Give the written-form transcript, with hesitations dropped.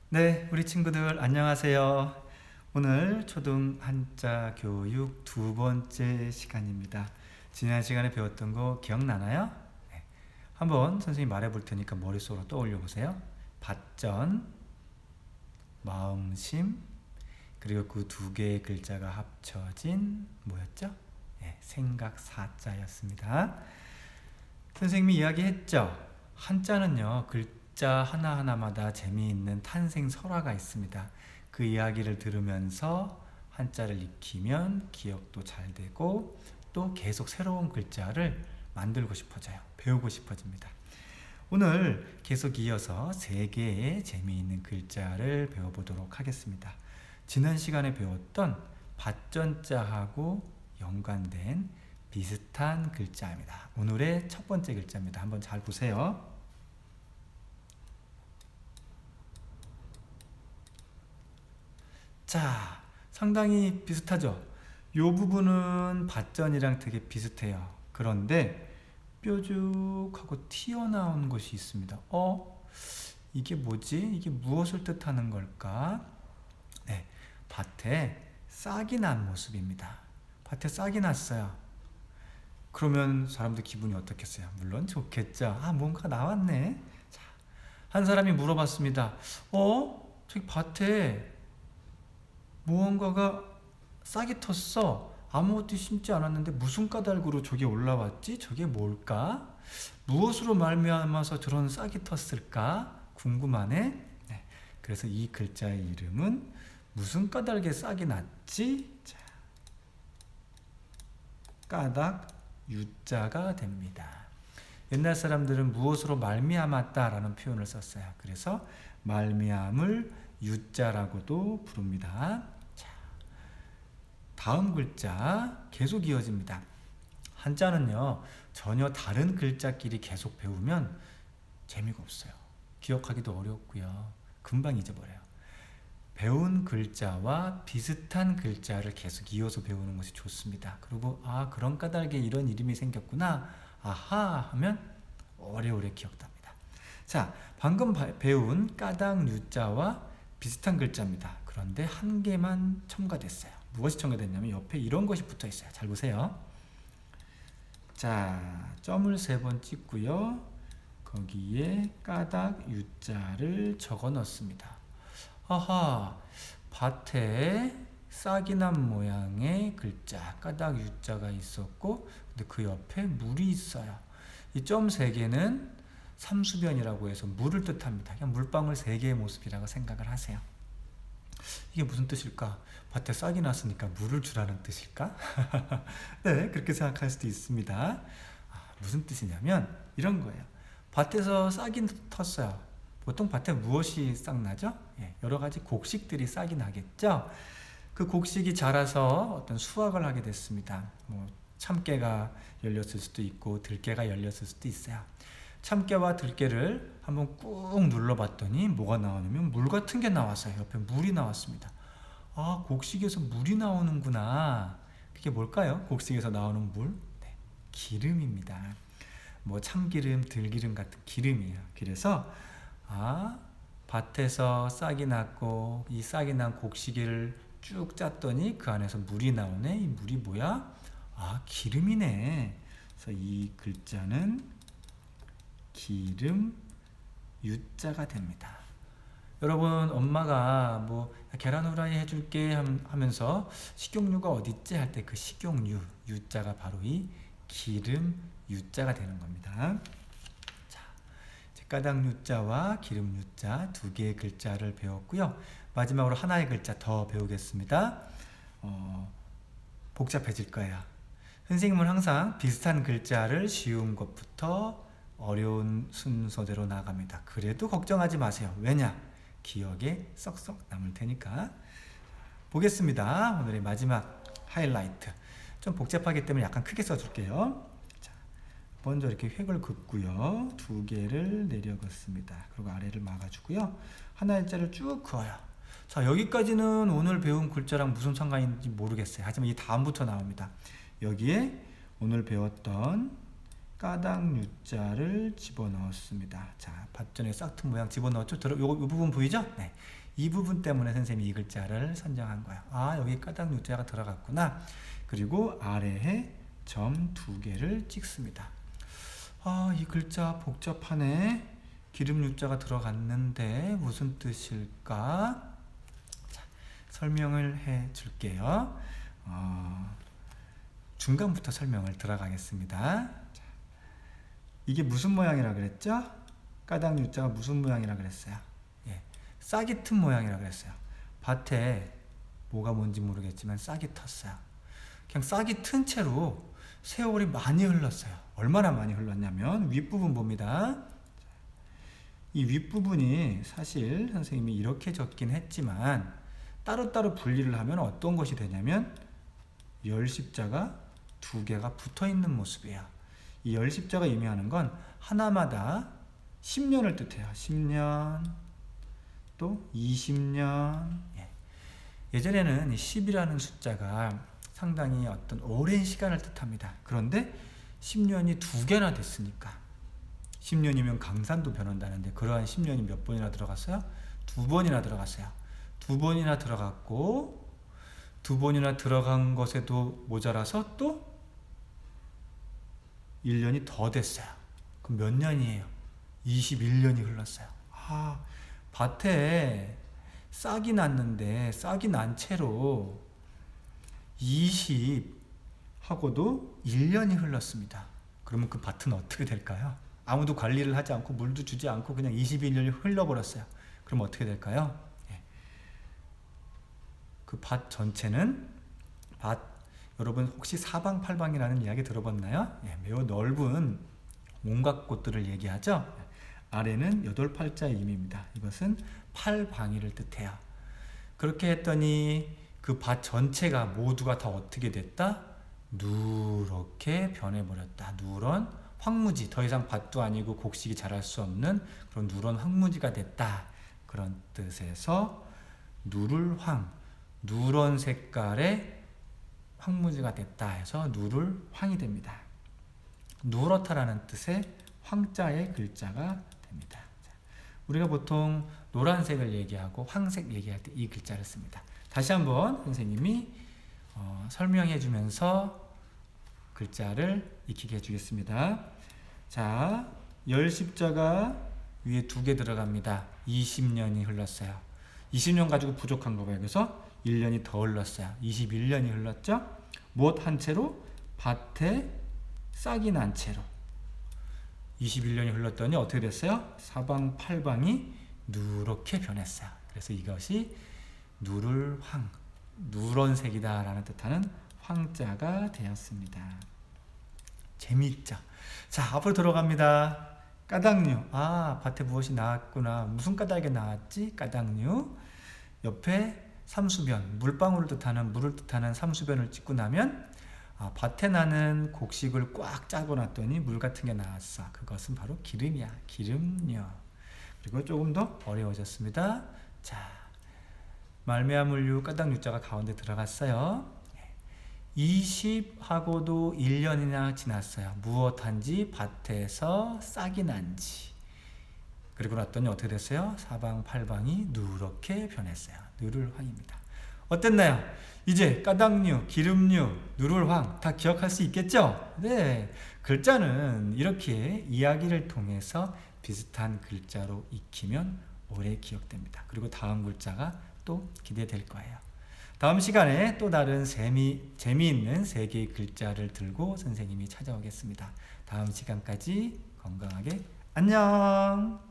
네, 우리 친구들 안녕하세요. 오늘 초등 한자 교육 두 번째 시간입니다. 지난 시간에 배웠던 거 기억나나요? 네. 한번 선생님이 말해 볼 테니까 머릿속으로 떠올려 보세요. 밭전, 마음심, 그리고 그 두 개의 글자가 합쳐진 뭐였죠? 네, 생각사자였습니다. 선생님이 이야기했죠. 한자는요, 글자 하나하나마다 재미있는 탄생 설화가 있습니다. 그 이야기를 들으면서 한자를 익히면 기억도 잘 되고 또 계속 새로운 글자를 만들고 싶어져요. 배우고 싶어집니다. 오늘 계속 이어서 세 개의 재미있는 글자를 배워보도록 하겠습니다. 지난 시간에 배웠던 밭전자하고 연관된 비슷한 글자입니다. 오늘의 첫 번째 글자입니다. 한번 잘 보세요. 자, 상당히 비슷하죠? 이 부분은 밭전이랑 되게 비슷해요. 그런데 뾰족하고 튀어나온 것이 있습니다. 이게 뭐지? 이게 무엇을 뜻하는 걸까? 네, 밭에 싹이 난 모습입니다. 밭에 싹이 났어요. 그러면 사람들 기분이 어떻겠어요? 물론 좋겠죠. 뭔가 나왔네. 자, 한 사람이 물어봤습니다. 저기 밭에 무언가가 싹이 텄어. 아무것도 심지 않았는데 무슨 까닭으로 저게 올라왔지? 저게 뭘까? 무엇으로 말미암아서 저런 싹이 텄을까? 궁금하네. 네, 그래서 이 글자의 이름은 무슨 까닭에 싹이 났지? 자, 까닭 유자가 됩니다. 옛날 사람들은 무엇으로 말미암았다라는 표현을 썼어요. 그래서 말미암을 유자라고도 부릅니다. 자, 다음 글자 계속 이어집니다. 한자는요, 전혀 다른 글자끼리 계속 배우면 재미가 없어요. 기억하기도 어렵고요. 금방 잊어버려요. 배운 글자와 비슷한 글자를 계속 이어서 배우는 것이 좋습니다. 그리고 그런 까닭에 이런 이름이 생겼구나. 아하 하면 오래오래 기억납니다. 자, 방금 배운 까닭 유자와 비슷한 글자입니다. 그런데 한 개만 첨가됐어요. 무엇이 첨가됐냐면 옆에 이런 것이 붙어 있어요. 잘 보세요. 자, 점을 3번 찍고요. 거기에 까닭 유자를 적어 넣습니다. 밭에 싹이 난 모양의 글자 까닭 유자가 있었고, 근데 그 옆에 물이 있어요. 이 점 3개는 삼수변이라고 해서 물을 뜻합니다. 그냥 물방울 3개의 모습이라고 생각을 하세요. 이게 무슨 뜻일까? 밭에 싹이 났으니까 물을 주라는 뜻일까? 네, 그렇게 생각할 수도 있습니다. 무슨 뜻이냐면 이런 거예요. 밭에서 싹이 텄어요. 보통 밭에 무엇이 싹 나죠? 여러 가지 곡식들이 싹이 나겠죠? 그 곡식이 자라서 어떤 수확을 하게 됐습니다. 참깨가 열렸을 수도 있고 들깨가 열렸을 수도 있어요. 참깨와 들깨를 한번 꾹 눌러봤더니 뭐가 나오냐면 물 같은 게 나왔어요. 옆에 물이 나왔습니다. 곡식에서 물이 나오는구나. 그게 뭘까요? 곡식에서 나오는 물? 네, 기름입니다. 참기름, 들기름 같은 기름이에요. 그래서 밭에서 싹이 났고 이 싹이 난 곡식을 쭉 짰더니 그 안에서 물이 나오네. 이 물이 뭐야? 기름이네. 그래서 이 글자는 기름 유자가 됩니다. 여러분, 엄마가 계란 후라이 해줄게 하면서 식용유가 어딨지 할 때 그 식용유 유자가 바로 이 기름 유자가 되는 겁니다. 자, 까닭 유자와 기름 유자 두 개의 글자를 배웠고요. 마지막으로 하나의 글자 더 배우겠습니다. 복잡해질 거예요. 선생님은 항상 비슷한 글자를 쉬운 것부터 어려운 순서대로 나갑니다. 그래도 걱정하지 마세요. 왜냐? 기억에 썩썩 남을 테니까. 보겠습니다. 오늘의 마지막 하이라이트. 좀 복잡하기 때문에 약간 크게 써줄게요. 자, 먼저 이렇게 획을 긋고요. 2개를 내려 긋습니다. 그리고 아래를 막아주고요. 하나의 자를 쭉 그어요. 자, 여기까지는 오늘 배운 글자랑 무슨 상관이 있는지 모르겠어요. 하지만 이 다음부터 나옵니다. 여기에 오늘 배웠던 까닭 U자를 집어넣었습니다. 자, 밭전에 싹튼 모양 집어넣었죠? 이 부분 보이죠? 네. 이 부분 때문에 선생님이 이 글자를 선정한 거예요. 아, 여기 까닭 U자가 들어갔구나. 그리고 아래에 점 2개를 찍습니다. 아, 이 글자 복잡하네. 기름 U자가 들어갔는데 무슨 뜻일까? 자, 설명을 해 줄게요. 중간부터 설명을 들어가겠습니다. 자, 이게 무슨 모양이라 그랬죠? 까닭 U자가 무슨 모양이라 그랬어요? 예, 싹이 튼 모양이라 그랬어요. 밭에 뭐가 뭔지 모르겠지만 싹이 텄어요. 그냥 싹이 튼 채로 세월이 많이 흘렀어요. 얼마나 많이 흘렀냐면 윗부분 봅니다. 이 윗부분이 사실 선생님이 이렇게 적긴 했지만 따로따로 분리를 하면 어떤 것이 되냐면 열십자가 2개가 붙어있는 모습이에요. 이 열십자가 의미하는 건 하나마다 10년을 뜻해요. 10년, 또 20년. 예전에는 10이라는 숫자가 상당히 어떤 오랜 시간을 뜻합니다. 그런데 10년이 2개나 됐으니까 10년이면 강산도 변한다는데 그러한 10년이 몇 번이나 들어갔어요? 2번이나 들어갔어요. 2번이나 들어갔고 2번이나 들어간 것에도 모자라서 또 1년이 더 됐어요. 그럼 몇 년이에요? 21년이 흘렀어요. 아, 밭에 싹이 났는데 싹이 난 채로 20 하고도 1년이 흘렀습니다. 그러면 그 밭은 어떻게 될까요? 아무도 관리를 하지 않고 물도 주지 않고 그냥 21년이 흘러버렸어요. 그럼 어떻게 될까요? 그 밭 전체는 여러분 혹시 사방팔방이라는 이야기 들어봤나요? 매우 넓은 온갖 곳들을 얘기하죠. 아래는 8팔자의 의미입니다. 이것은 팔방위를 뜻해요. 그렇게 했더니 그 밭 전체가 모두가 다 어떻게 됐다? 누렇게 변해버렸다. 누런 황무지, 더 이상 밭도 아니고 곡식이 자랄 수 없는 그런 누런 황무지가 됐다. 그런 뜻에서 누를황, 누런 색깔의 황무지가 됐다 해서 누를황이 됩니다. 누렇다라는 뜻의 황자의 글자가 됩니다. 우리가 보통 노란색을 얘기하고 황색 얘기할 때 이 글자를 씁니다. 다시 한번 선생님이 설명해 주면서 글자를 익히게 해주겠습니다. 자, 열십자가 위에 2개 들어갑니다. 20년이 흘렀어요. 20년 가지고 부족한 거 봐요. 그래서 1년이 더 흘렀어요. 21년이 흘렀죠? 무엇 한 채로? 밭에 싹이 난 채로 21년이 흘렀더니 어떻게 됐어요? 사방팔방이 누렇게 변했어요. 그래서 이것이 누를황, 누런색이다 라는 뜻하는 황자가 되었습니다. 재미있죠? 자, 앞으로 들어갑니다. 까닭류. 아, 밭에 무엇이 나왔구나. 무슨 까닭이 나왔지? 까닭류. 옆에 삼수변, 물방울을 뜻하는, 물을 뜻하는 삼수변을 찍고 나면 밭에 나는 곡식을 꽉 짜고 놨더니 물 같은 게 나왔어. 그것은 바로 기름이야. 기름류. 그리고 조금 더 어려워졌습니다. 자, 말미암을류 까닭 유자가 가운데 들어갔어요. 20하고도 1년이나 지났어요. 무엇한지 밭에서 싹이 난지. 그리고 났더니 어떻게 됐어요? 사방팔방이 누렇게 변했어요. 누를황입니다. 어땠나요? 이제 까닭류, 기름류, 누를황 다 기억할 수 있겠죠? 네, 글자는 이렇게 이야기를 통해서 비슷한 글자로 익히면 오래 기억됩니다. 그리고 다음 글자가 또 기대될 거예요. 다음 시간에 또 다른 재미있는 3개의 글자를 들고 선생님이 찾아오겠습니다. 다음 시간까지 건강하게 안녕.